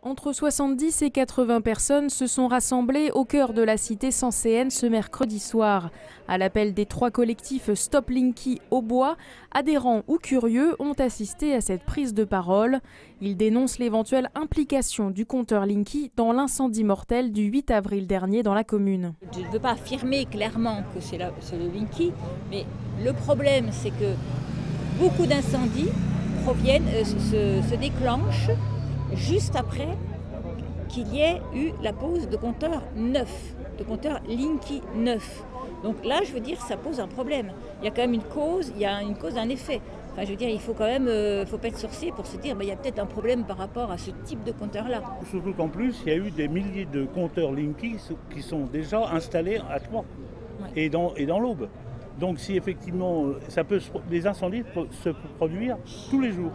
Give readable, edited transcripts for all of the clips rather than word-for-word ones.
Entre 70 et 80 personnes se sont rassemblées au cœur de la cité sancéenne ce mercredi soir. À l'appel des 3 collectifs Stop Linky au bois, adhérents ou curieux ont assisté à cette prise de parole. Ils dénoncent l'éventuelle implication du compteur Linky dans l'incendie mortel du 8 avril dernier dans la commune. Je ne veux pas affirmer clairement que c'est le Linky, mais le problème c'est que beaucoup d'incendies se déclenchent juste après qu'il y ait eu la pose de compteurs neufs, de compteurs Linky neufs. Donc là, je veux dire, ça pose un problème. Il y a quand même une cause, il y a une cause, un effet. Enfin, je veux dire, il faut quand même, faut pas être sorcier pour se dire, il y a peut-être un problème par rapport à ce type de compteur-là. Surtout qu'en plus, il y a eu des milliers de compteurs Linky qui sont déjà installés à Troyes et dans l'Aube. Donc si effectivement, les incendies peuvent se produire tous les jours,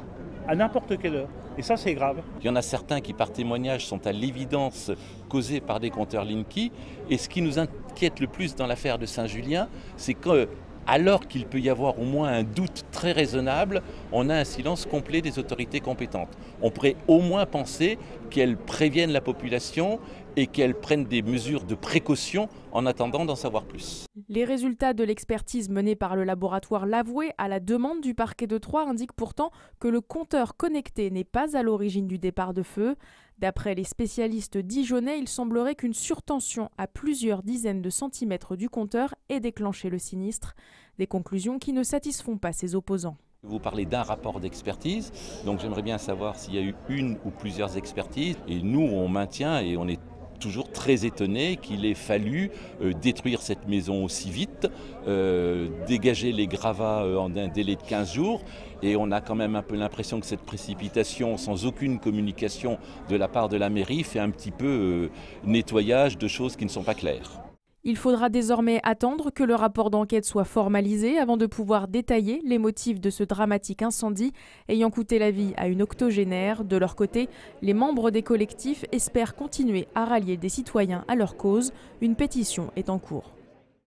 à n'importe quelle heure. Et ça, c'est grave. Il y en a certains qui, par témoignage, sont à l'évidence causés par des compteurs Linky. Et ce qui nous inquiète le plus dans l'affaire de Saint-Julien, c'est que, alors qu'il peut y avoir au moins un doute très raisonnable, on a un silence complet des autorités compétentes. On pourrait au moins penser qu'elles préviennent la population et qu'elles prennent des mesures de précaution en attendant d'en savoir plus. Les résultats de l'expertise menée par le laboratoire Lavoué à la demande du parquet de Troyes indiquent pourtant que le compteur connecté n'est pas à l'origine du départ de feu. D'après les spécialistes dijonnais, il semblerait qu'une surtension à plusieurs dizaines de centimètres du compteur ait déclenché le sinistre. Des conclusions qui ne satisfont pas ses opposants. Vous parlez d'un rapport d'expertise, donc j'aimerais bien savoir s'il y a eu une ou plusieurs expertises. Et nous, on maintient et on est toujours très étonné qu'il ait fallu détruire cette maison aussi vite, dégager les gravats en un délai de 15 jours. Et on a quand même un peu l'impression que cette précipitation, sans aucune communication de la part de la mairie, fait un petit peu nettoyage de choses qui ne sont pas claires. Il faudra désormais attendre que le rapport d'enquête soit formalisé avant de pouvoir détailler les motifs de ce dramatique incendie ayant coûté la vie à une octogénaire. De leur côté, les membres des collectifs espèrent continuer à rallier des citoyens à leur cause. Une pétition est en cours.